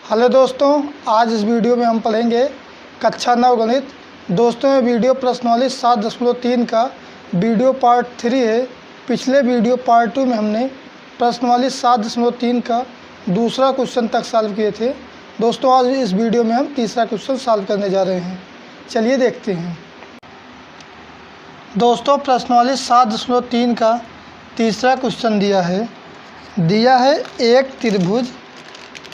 Hello दोस्तों, आज इस वीडियो में हम पढ़ेंगे कक्षा 9 गणित। दोस्तों ये वीडियो प्रश्नावली 7.3 का वीडियो पार्ट 3 है। पिछले वीडियो पार्ट 2 में हमने प्रश्नावली 7.3 का दूसरा क्वेश्चन तक सॉल्व किए थे। दोस्तों आज इस वीडियो में हम तीसरा क्वेश्चन सॉल्व करने जा रहे हैं। चलिए देखते हैं। दोस्तों प्रश्नावली 7.3 का तीसरा क्वेश्चन दिया है एक त्रिभुज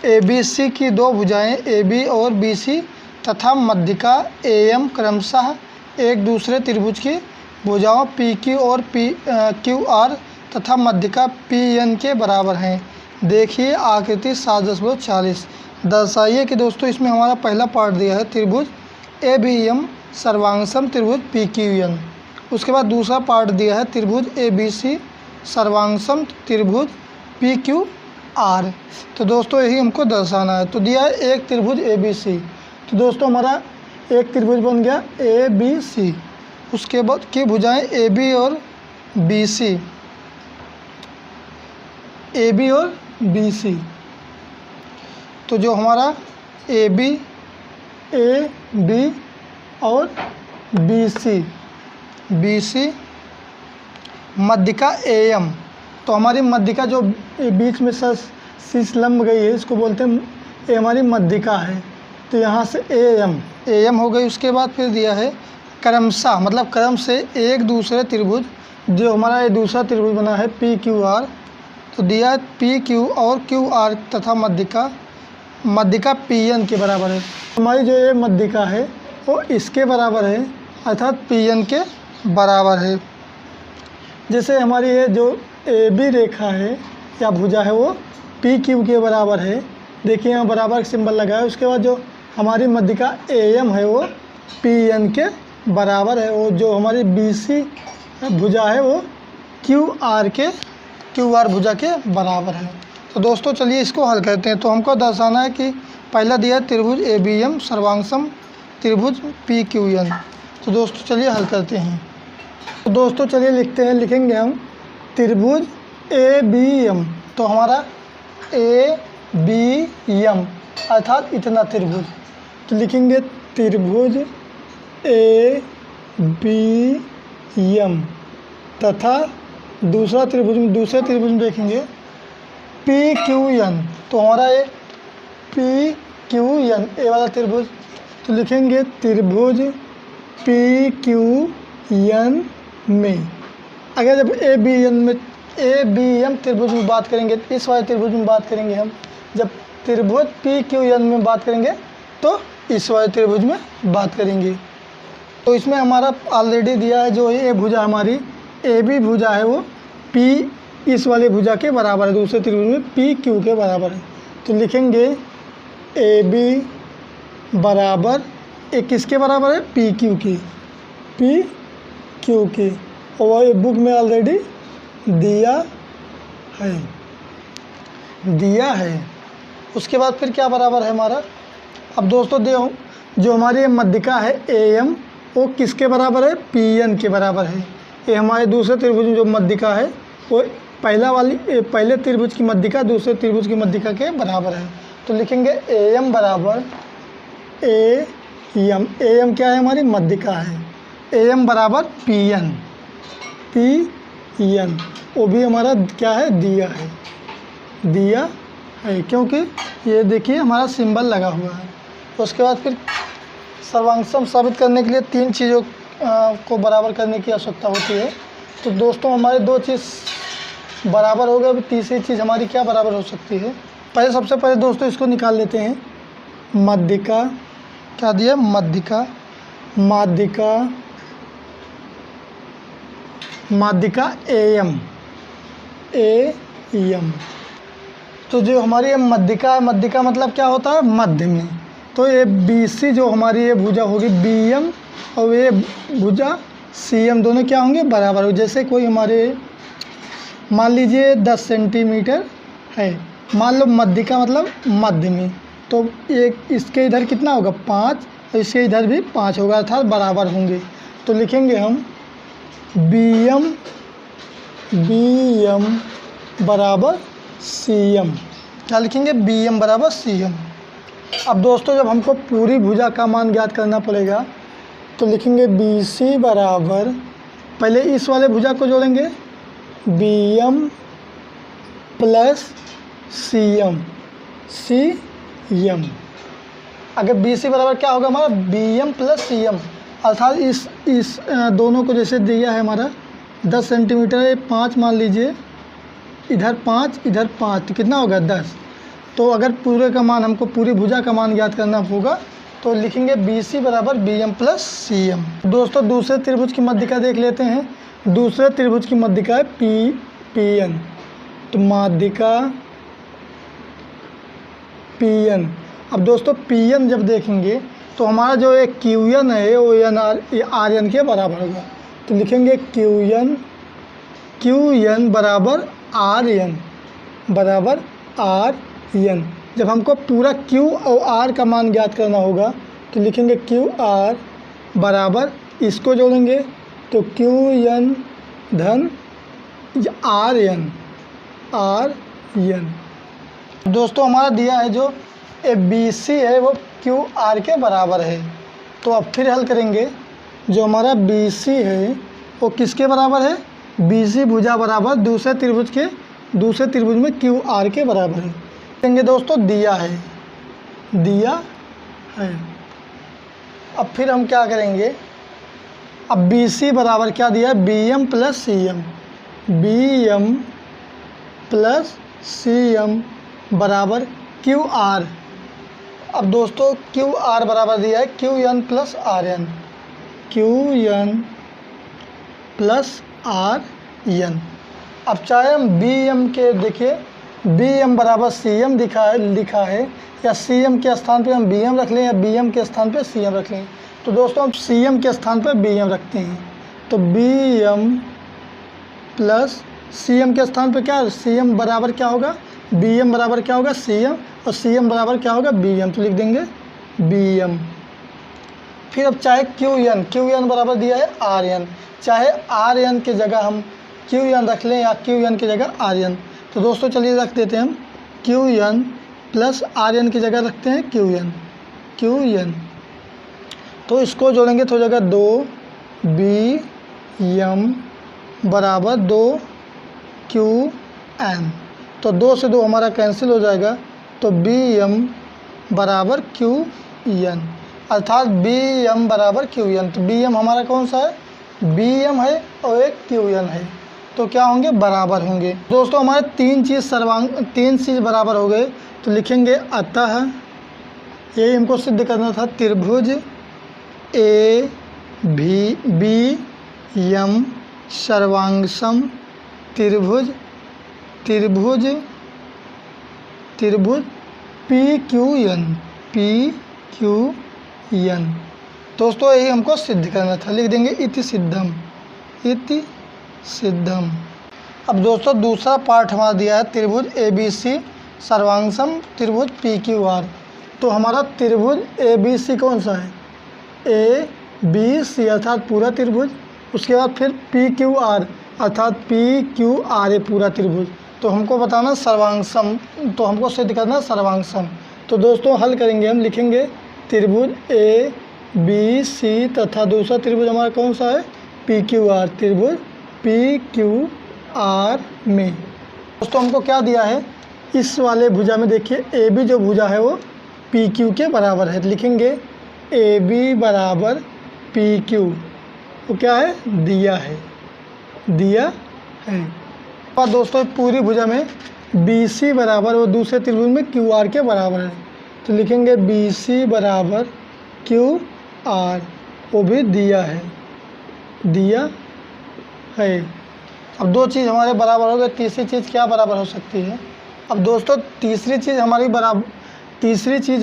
ABC की दो भुजाएं AB और BC तथा मध्यिका AM क्रमशः एक दूसरे त्रिभुज की भुजाओं PQ और QR तथा मध्यिका PN के बराबर हैं। देखिए आकृति 7.40। दर्शाइए कि दोस्तों इसमें हमारा पहला पार्ट दिया है त्रिभुज ABM सर्वांगसम त्रिभुज PQN। उसके बाद दूसरा पार्ट दिया है त्रिभुज ABC सर्वांगसम त्रिभुज PQR। तो दोस्तों यही हमको दर्शाना है। तो दिया है एक त्रिभुज ABC। तो दोस्तों हमारा एक त्रिभुज बन गया ABC। उसके बाद की भुजाएं AB और BC। तो जो हमारा AB और BC मध्यिका AM। तो हमारी मध्यिका जो बीच में शीर्ष लंब गई है इसको बोलते हैं, ये हमारी मध्यिका है। तो यहाँ से AM हो गई। उसके बाद फिर दिया है क्रमशः, मतलब क्रम से एक दूसरे त्रिभुज, जो हमारा ये दूसरा त्रिभुज बना है PQR। तो दिया है PQ और QR तथा मध्यिका PN के बराबर है। हमारी जो ये मध्यिका है वो इसके बराबर है, अर्थात PN के बराबर है। जैसे हमारी ये जो AB रेखा है या भुजा है वो PQ के बराबर है। देखिए यहाँ बराबर सिंबल लगा है। उसके बाद जो हमारी मध्यिका AM है वो PN के बराबर है। और जो हमारी BC भुजा है वो QR भुजा के बराबर है। तो दोस्तों चलिए इसको हल करते हैं। तो हमको दर्शाना है कि पहला दिया है त्रिभुज ABM सर्वांगसम त्रिभुज PQN। तो दोस्तों चलिए हल करते हैं। तो दोस्तों चलिए लिखेंगे हम त्रिभुज ABM। तो हमारा ABM अर्थात इतना त्रिभुज। तो लिखेंगे त्रिभुज ABM तथा दूसरे त्रिभुज में देखेंगे PQN। तो हमारा ये PQN ए वाला त्रिभुज। तो लिखेंगे त्रिभुज PQN में। अगर जब ABM त्रिभुज में बात करेंगे, इस वाले त्रिभुज में बात करेंगे हम, जब त्रिभुज PQN में बात करेंगे तो इस वाले त्रिभुज में बात करेंगे। तो इसमें हमारा ऑलरेडी दिया है जो ये भुजा हमारी AB भुजा है वो इस वाले भुजा के बराबर है, दूसरे त्रिभुज में PQ के बराबर है। तो लिखेंगे AB बराबर एक किसके बराबर है, PQ के। और ये बुक में ऑलरेडी दिया है। उसके बाद फिर क्या बराबर है हमारा। अब दोस्तों जो हमारी मध्यिका है AM वो किसके बराबर है, PN के बराबर है। ये हमारे दूसरे त्रिभुज में जो मध्यिका है वो पहले त्रिभुज की मध्यिका दूसरे त्रिभुज की मध्यिका के बराबर है। तो लिखेंगे AM बराबर AM क्या है, हमारी मध्यिका है। AM बराबर PN वो भी हमारा क्या है, दिया है क्योंकि ये देखिए हमारा सिंबल लगा हुआ है। उसके बाद फिर सर्वांगसम साबित करने के लिए तीन चीज़ों को बराबर करने की आवश्यकता होती है। तो दोस्तों हमारे दो चीज़ बराबर हो गए। अभी तीसरी चीज़ हमारी क्या बराबर हो सकती है। सबसे पहले दोस्तों इसको निकाल लेते हैं। मध्यिका क्या दिया, मध्यिका AM। तो जो हमारी मध्यिका मतलब क्या होता है, मध्य में। तो ये BC जो हमारी ये भुजा होगी BM और ये भुजा CM दोनों क्या होंगे, बराबर हो। जैसे कोई हमारे मान लीजिए 10 सेंटीमीटर है, मान लो मध्यिका मतलब मध्य में। तो ये इसके इधर कितना होगा, 5, और इसके इधर भी 5 होगा, अर्थात बराबर होंगे। तो लिखेंगे हम BM बराबर CM। क्या लिखेंगे, BM बराबर CM। अब दोस्तों जब हमको पूरी भुजा का मान ज्ञात करना पड़ेगा तो लिखेंगे BC बराबर, पहले इस वाले भुजा को जोड़ेंगे BM प्लस CM। अगर BC बराबर क्या होगा हमारा BM प्लस CM, अर्थात इस दोनों को जैसे दिया है हमारा 10 सेंटीमीटर है, 5 मान लीजिए, इधर 5 इधर 5, तो कितना होगा 10। तो अगर पूरे का मान हमको पूरी भुजा का मान ज्ञात करना होगा तो लिखेंगे BC बराबर BM प्लस CM। दोस्तों दूसरे त्रिभुज की मध्यिका देख लेते हैं। दूसरे त्रिभुज की मध्यिका है PN, तो माध्यिका PN। अब दोस्तों PN जब देखेंगे तो हमारा जो एक QN है वो RN के बराबर होगा, तो लिखेंगे QN बराबर RN। जब हमको पूरा Q और R का मान ज्ञात करना होगा तो लिखेंगे QR बराबर, इसको जोड़ेंगे तो QN धन RN। दोस्तों हमारा दिया है जो BC है वो QR के बराबर है, तो अब फिर हल करेंगे। जो हमारा BC है वो किसके बराबर है, BC भुजा बराबर दूसरे त्रिभुज में QR के बराबर है। कहेंगे दोस्तों दिया है। अब फिर हम क्या करेंगे, अब BC बराबर क्या दिया है BM प्लस CM बराबर QR। अब दोस्तों QR बराबर दिया है QN प्लस RN। अब चाहे हम BM के देखिए BM बराबर CM लिखा है, या CM के स्थान पे हम BM रख लें या BM के स्थान पे CM रख लें। तो दोस्तों हम CM के स्थान पे BM रखते हैं, तो BM प्लस CM के स्थान पे क्या, CM बराबर क्या होगा, BM बराबर क्या होगा CM, और CM बराबर क्या होगा BM, तो लिख देंगे BM। फिर अब चाहे QN बराबर दिया है RN, चाहे RN के जगह हम QN रख लें या QN की जगह RN। तो दोस्तों चलिए रख देते हैं हम QN प्लस RN की जगह रखते हैं QN। तो इसको जोड़ेंगे तो हो जाएगा 2BM बराबर 2QN। तो 2 से 2 हमारा कैंसिल हो जाएगा, तो BM बराबर QN, अर्थात BM बराबर QN। तो BM हमारा कौन सा है, BM है और एक QN है, तो क्या होंगे, बराबर होंगे। दोस्तों हमारे तीन चीज़ बराबर हो गए, तो लिखेंगे अतः, यही हमको सिद्ध करना था, त्रिभुज ABM सर्वांगसम त्रिभुज PQN। दोस्तों यही हमको सिद्ध करना था, लिख देंगे इति सिद्धम। अब दोस्तों दूसरा पार्ट हमारा दिया है त्रिभुज ABC सर्वांगसम त्रिभुज PQR। तो हमारा त्रिभुज ABC कौन सा है, ABC अर्थात पूरा त्रिभुज, उसके बाद फिर PQR अर्थात PQR है पूरा त्रिभुज। तो हमको बताना सर्वांगसम, तो हमको सिद्ध करना सर्वांगसम। तो दोस्तों हल करेंगे, हम लिखेंगे त्रिभुज ABC तथा दूसरा त्रिभुज हमारा कौन सा है PQR, त्रिभुज PQR में। दोस्तों हमको क्या दिया है, इस वाले भुजा में देखिए AB जो भुजा है वो PQ के बराबर है, लिखेंगे AB बराबर PQ, वो क्या है, दिया है। और दोस्तों पूरी भुजा में BC बराबर वो दूसरे त्रिभुज में QR के बराबर है, तो लिखेंगे BC बराबर QR, वो भी दिया है। अब दो चीज़ हमारे बराबर हो गए, तीसरी चीज़ क्या बराबर हो सकती है। अब दोस्तों तीसरी चीज़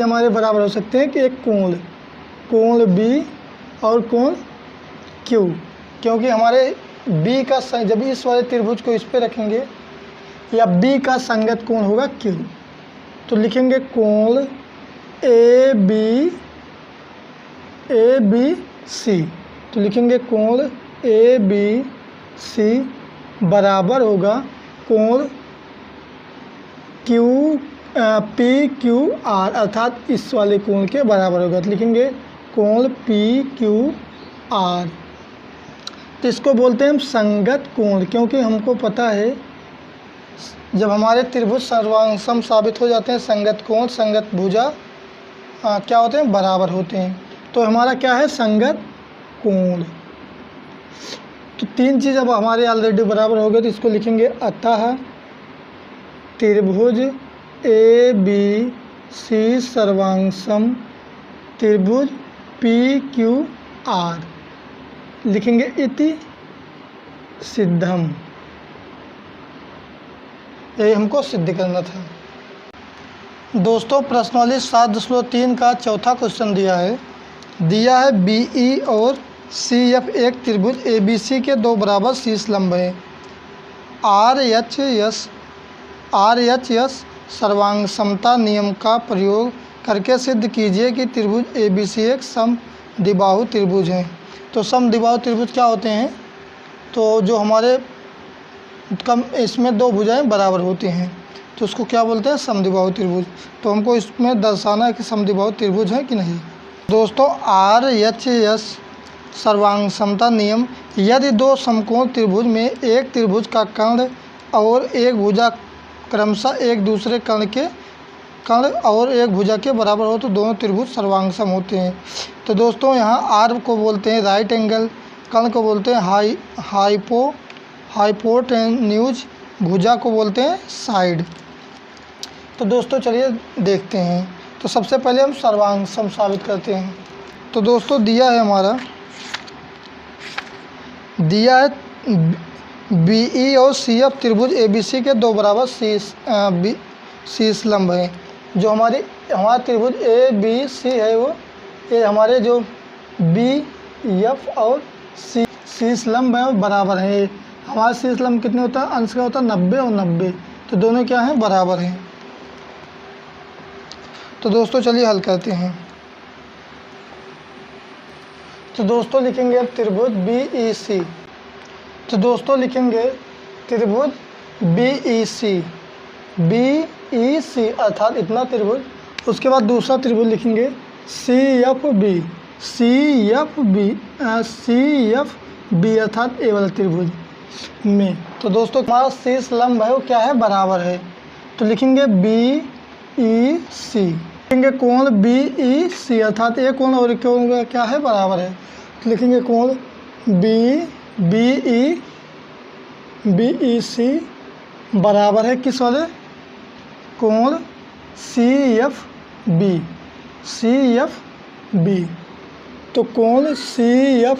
हमारे बराबर हो सकते हैं कि एक कोण B और कोण Q, क्योंकि हमारे B का जब इस वाले त्रिभुज को इस पे रखेंगे या B का संगत कोण होगा Q, तो लिखेंगे कोण ABC, तो लिखेंगे कोण ABC बराबर होगा कोण पी क्यू आर अर्थात इस वाले कोण के बराबर होगा। तो लिखेंगे कोण पी क्यू आर। तो इसको बोलते हैं हम संगत कोण, क्योंकि हमको पता है जब हमारे त्रिभुज सर्वांगसम साबित हो जाते हैं, संगत कोण संगत भुजा क्या होते हैं, बराबर होते हैं। तो हमारा क्या है, संगत कोण। तो तीन चीज़ अब हमारे ऑलरेडी बराबर हो गए, तो इसको लिखेंगे अतः त्रिभुज ए बी सी सर्वांगसम त्रिभुज पी क्यू आर। लिखेंगे इति सिद्धम। यही हमको सिद्ध करना था। दोस्तों प्रश्नावली 7.3 का चौथा क्वेश्चन दिया है बी ई और सी एफ एक त्रिभुज ए बी सी के दो बराबर शीर्ष लंब हैं। आर एच एस सर्वांग समता नियम का प्रयोग करके सिद्ध कीजिए कि त्रिभुज ए बी सी एक समद्विबाहु त्रिभुज है। तो समद्विबाहु त्रिभुज क्या होते हैं, तो जो हमारे कम इसमें दो भुजाएं बराबर होती हैं, तो उसको क्या बोलते हैं, समद्विबाहु त्रिभुज। तो हमको इसमें दर्शाना है कि समद्विबाहु त्रिभुज है कि नहीं। दोस्तों आर एच एस सर्वांग समता नियम, यदि दो समकोण त्रिभुज में एक त्रिभुज का कर्ण और एक भुजा क्रमशः एक दूसरे कर्ण और एक भुजा के बराबर हो तो दोनों त्रिभुज सर्वांगसम होते हैं। तो दोस्तों यहाँ आर को बोलते हैं राइट एंगल, कर्ण को बोलते हैं हाइपोटेन्यूज, भुजा को बोलते हैं साइड। तो दोस्तों चलिए देखते हैं। तो सबसे पहले हम सर्वांगसम साबित करते हैं। तो दोस्तों दिया है बी ई और सी एफ त्रिभुज ए बी सी के दो बराबर शीर्ष लंब हैं। जो हमारा त्रिभुज ए बी सी है वो ये हमारे जो बी एफ और सी शीर्ष लंब है वो बराबर है। हमारा शीर्ष लंब कितने होता है, अंश का होता है 90 और 90, तो दोनों क्या हैं, बराबर हैं। तो दोस्तों चलिए हल करते हैं। तो दोस्तों लिखेंगे अब त्रिभुज बी ई सी। तो दोस्तों लिखेंगे त्रिभुज बी ई सी अर्थात इतना त्रिभुज। उसके बाद दूसरा त्रिभुज लिखेंगे सी एफ बी अर्थात ए वाला त्रिभुज में। तो दोस्तों हमारा शीर्ष लंब है वो क्या है, बराबर है। तो लिखेंगे बी ई सी, लिखेंगे कोण बी ई सी अर्थात एक कोण और एक कोण क्या है, बराबर है। तो लिखेंगे कोण बी ई सी बराबर है किस वाले, कोण सी एफ बी। तो कोण सी एफ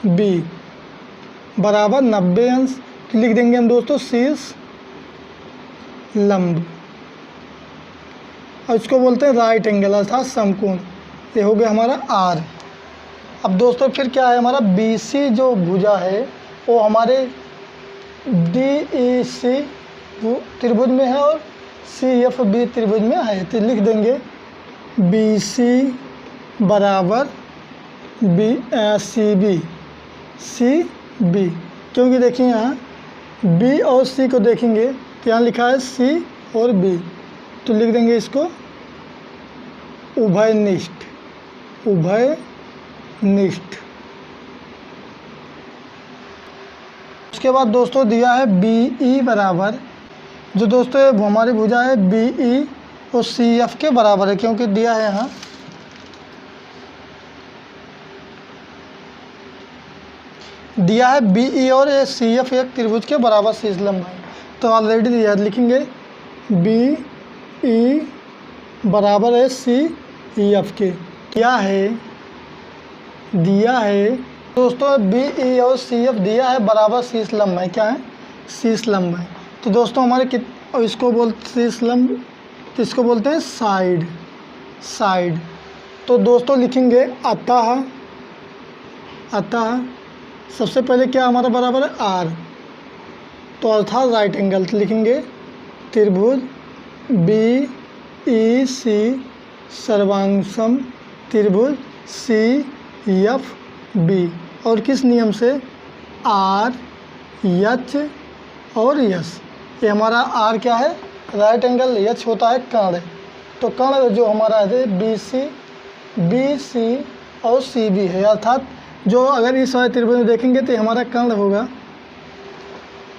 बी बराबर 90 अंश। लिख देंगे हम दोस्तों शीर्ष लंब, और इसको बोलते हैं राइट एंगल अर्थात समकोण। ये हो गया हमारा आर। अब दोस्तों फिर क्या है, हमारा बी सी जो भुजा है वो हमारे डी ई सी त्रिभुज में है और सी एफ बी त्रिभुज में है। तो लिख देंगे बी सी बराबर सी बी, क्योंकि देखिए यहाँ बी और सी को देखेंगे तो यहाँ लिखा है सी और बी, तो लिख देंगे इसको उभयनिष्ठ। उसके बाद दोस्तों दिया है बी ई बराबर, जो दोस्तों हमारी भुजा है बी ई और सी एफ के बराबर है, क्योंकि दिया है यहाँ दिया है बी ई और सी एफ एक त्रिभुज के बराबर शीर्ष लंब है। तो ऑलरेडी दिया है, लिखेंगे बी ई बराबर है सी एफ के। दिया है दोस्तों बी ई और सी एफ दिया है बराबर शीर्ष लंब है, क्या है, शीर्ष लंब है। तो दोस्तों हमारे इसको बोलते शीर्ष लंब, तो इसको बोलते हैं साइड। तो दोस्तों लिखेंगे अतः सबसे पहले क्या हमारा बराबर है आर, तो अर्थात राइट एंगल। तो लिखेंगे त्रिभुज बी ई सी सर्वांगसम त्रिभुज सी एफ बी, और किस नियम से, आर एच और यस। ये हमारा आर क्या है, राइट एंगल एच होता है कर्ण। तो कर्ण जो हमारा है बी सी और सी बी है, अर्थात जो अगर इस वाले त्रिभुज में देखेंगे तो हमारा कर्ण होगा।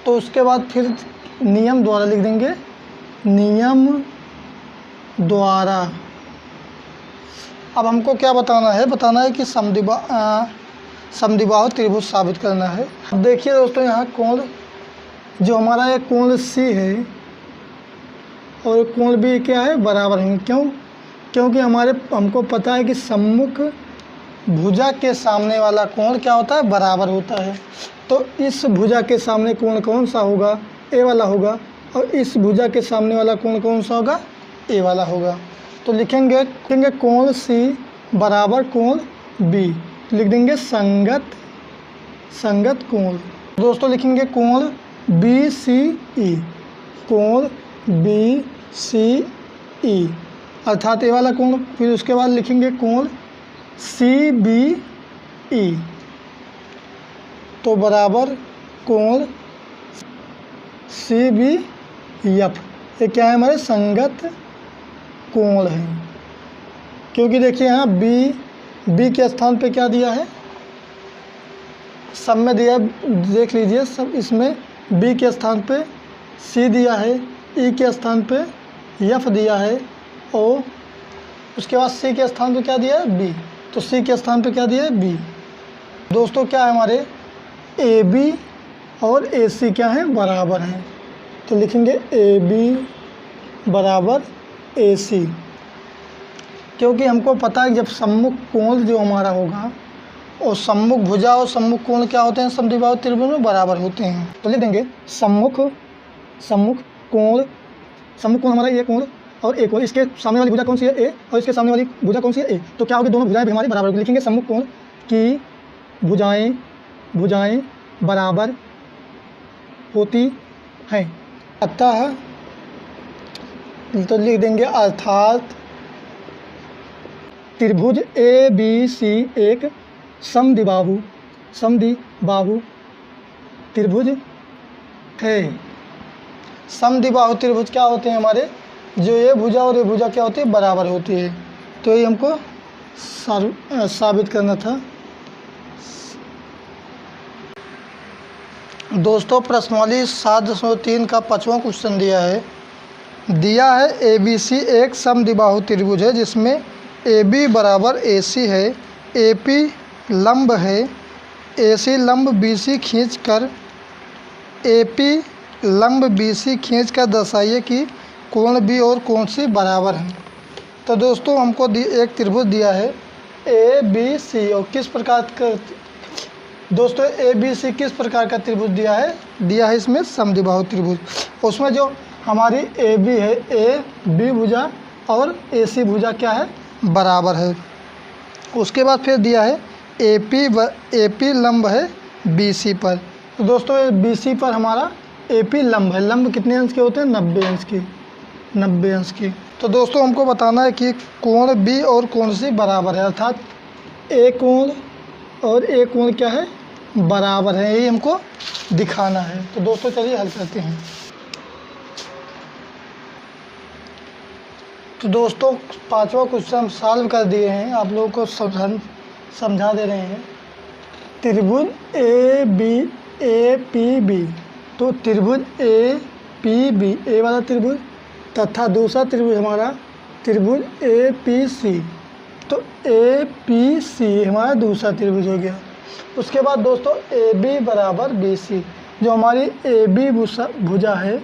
तो उसके बाद फिर नियम द्वारा लिख देंगे, नियम द्वारा। अब हमको क्या बताना है, बताना है कि समद्विबाहु त्रिभुज साबित करना है। अब देखिए दोस्तों, यहाँ कोण जो हमारा ये कोण सी है और कोण बी क्या है, बराबर हैं। क्यों? क्योंकि हमको पता है कि सम्मुख भुजा के सामने वाला कोण क्या होता है, बराबर होता है। तो इस भुजा के सामने कोण कौन सा होगा, ए वाला होगा, और इस भुजा के सामने वाला कोण कौन सा होगा, ए वाला होगा। तो लिखेंगे कोण सी बराबर कोण बी, लिख देंगे संगत कोण। दोस्तों लिखेंगे कोण बी सी ई, कोण बी सी ई अर्थात ए वाला कोण। फिर उसके बाद लिखेंगे कोण सी बी ई, तो बराबर कोण सी बी एफ। ये क्या है, हमारे संगत कोण है। क्योंकि देखिए यहाँ बी के स्थान पे क्या दिया है, सब में दिया, देख लीजिए सब, इसमें बी के स्थान पे सी दिया है, ई के स्थान पे एफ दिया है, और उसके बाद सी के स्थान पे क्या दिया है, बी। तो सी के स्थान पे क्या दिया है, बी। दोस्तों क्या है, हमारे ए बी और ए सी क्या है, बराबर हैं। तो लिखेंगे ए बी बराबर ए सी, क्योंकि हमको पता है जब सम्मुख कोण जो हमारा होगा और सम्मुख भुजा और सम्मुख कोण क्या होते हैं, समद्विबाहु त्रिभुज में बराबर होते हैं। तो लिख देंगे सम्मुख कोण हमारा ये कोण और ए कोण, इसके सामने वाली भुजा कौन सी है, ए, और इसके सामने वाली भुजा कौन सी है, ए। तो क्या होगी, दोनों भुजाएं भी हमारी बराबर होगी। लिखेंगे सम्मुख कोण की भुजाएं बराबर होती हैं, अतः तो लिख देंगे अर्थात त्रिभुज ए बी सी एक समद्विबाहु त्रिभुज है। समद्विबाहु त्रिभुज क्या होते हैं हमारे, जो ये भुजा और ये भुजा क्या होती है, बराबर होती है। तो ये हमको साबित करना था। दोस्तों प्रश्नावली 7.3 का 5वां क्वेश्चन दिया है ए बी सी एक समद्विबाहु त्रिभुज है जिसमें ए बी बराबर ए सी है, ए पी लंब है, ए सी लंब बी सी खींच कर ए पी लंब बी सी खींच कर दर्शाइए कि कोण बी और कोण सी बराबर हैं। तो दोस्तों हमको एक त्रिभुज दिया है ए बी सी, और किस प्रकार का दोस्तों ए बी सी किस प्रकार का त्रिभुज दिया है इसमें समद्विबाहु त्रिभुज। उसमें जो हमारी ए बी है, ए बी भुजा और ए सी भुजा क्या है, बराबर है। उसके बाद फिर दिया है ए पी लंब है बी सी पर। तो दोस्तों बी सी पर हमारा ए पी लंब है, लंब कितने अंश के होते हैं, 90 अंश के। तो दोस्तों हमको बताना है कि कोण बी और कोण सी बराबर है, अर्थात ए कोण और ए कोण क्या है, बराबर है, यही हमको दिखाना है। तो दोस्तों चलिए हल करते हैं। तो दोस्तों 5वां क्वेश्चन हम सॉल्व कर दिए हैं, आप लोगों को समझा दे रहे हैं। त्रिभुज ए पी बी, तो त्रिभुज ए पी बी, ए वाला त्रिभुज, तथा दूसरा त्रिभुज हमारा त्रिभुज ए पी सी। तो ए पी सी हमारा दूसरा त्रिभुज हो गया। उसके बाद दोस्तों ए बी बराबर बी सी, जो हमारी ए बी भुजा है,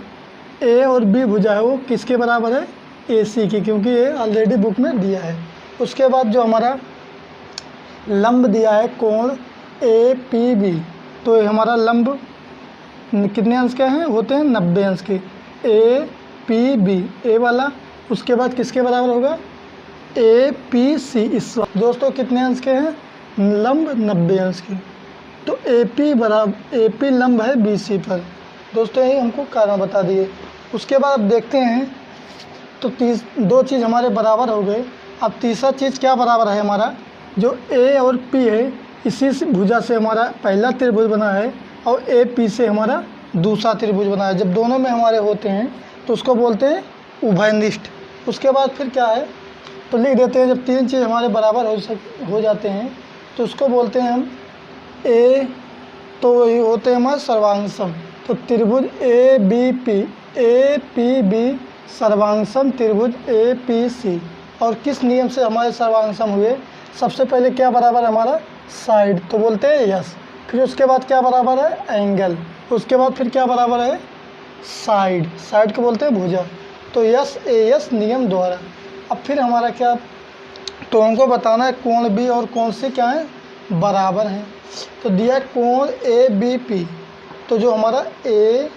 ए और बी भुजा है, वो किसके बराबर है, ए सी की, क्योंकि ये ऑलरेडी बुक में दिया है। उसके बाद जो हमारा लंब दिया है कोण ए पी बी, तो ये हमारा लंब कितने अंश के हैं, होते हैं 90 अंश के, ए पी बी ए वाला। उसके बाद किसके बराबर होगा, ए पी सी, इस दोस्तों कितने अंश के हैं, लंब 90 अंश के। तो ए पी लंब है बी सी पर। दोस्तों यही हमको कारण बता दिए। उसके बाद देखते हैं, तो दो चीज़ हमारे बराबर हो गए। अब तीसरा चीज़ क्या बराबर है, हमारा जो ए और पी है, इसी भुजा से हमारा पहला त्रिभुज बना है और ए पी से हमारा दूसरा त्रिभुज बना है। जब दोनों में हमारे होते हैं तो उसको बोलते हैं उभयनिष्ठ। उसके बाद फिर क्या है, तो लिख देते हैं जब तीन चीज़ हमारे बराबर हो जाते हैं तो उसको बोलते हैं हम ए, तो ये होते हैं हमारे सर्वांग सम। तो त्रिभुज ए पी बी सर्वांग सम त्रिभुज ए पी सी। और किस नियम से हमारे सर्वांग सम हुए? सबसे पहले क्या बराबर है हमारा? साइड, तो बोलते हैं यस। फिर उसके बाद क्या बराबर है? एंगल। उसके बाद फिर क्या बराबर है? साइड, साइड को बोलते हैं भुजा। तो यस ए यस नियम द्वारा। अब फिर हमारा क्या, तो हमको बताना है कोण बी और कोण सी क्या है? बराबर हैं। तो दिया कोण ए बी पी, तो जो हमारा ए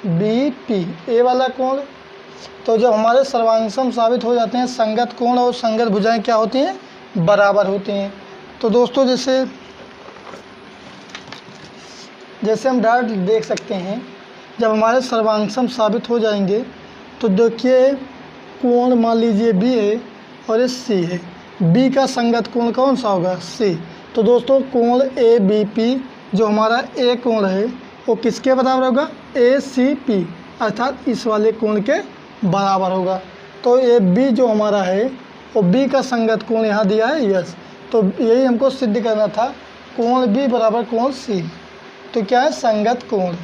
बी पी ए वाला कोण, तो जब हमारे सर्वांग सम साबित हो जाते हैं संगत कोण और संगत भुजाएं क्या होती हैं? बराबर होती हैं। तो दोस्तों जैसे हम डायरेक्ट देख सकते हैं, जब हमारे सर्वांग सम साबित हो जाएंगे तो देखिए कोण मान लीजिए बी है और ये सी है, बी का संगत कोण कौन सा होगा? सी। तो दोस्तों कोण ए बी पी जो हमारा ए कोण है वो किसके बराबर होगा? ए सी पी, अर्थात इस वाले कोण के बराबर होगा। तो ए बी जो हमारा है वो बी का संगत कोण यहाँ दिया है यस। तो यही हमको सिद्ध करना था, कोण बी बराबर कोण सी, तो क्या है? संगत कोण।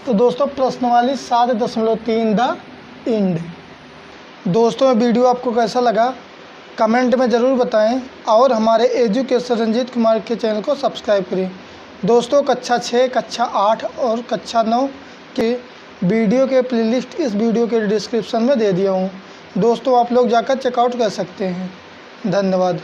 तो दोस्तों प्रश्नवाली 7.3 द एंड। दोस्तों वीडियो आपको कैसा लगा कमेंट में ज़रूर बताएं और हमारे एजुकेशन रंजीत कुमार के चैनल को सब्सक्राइब करें। दोस्तों कक्षा 6, कक्षा 8 और कक्षा 9 के वीडियो के प्लेलिस्ट इस वीडियो के डिस्क्रिप्शन में दे दिया हूँ। दोस्तों आप लोग जाकर चेकआउट कर सकते हैं। धन्यवाद।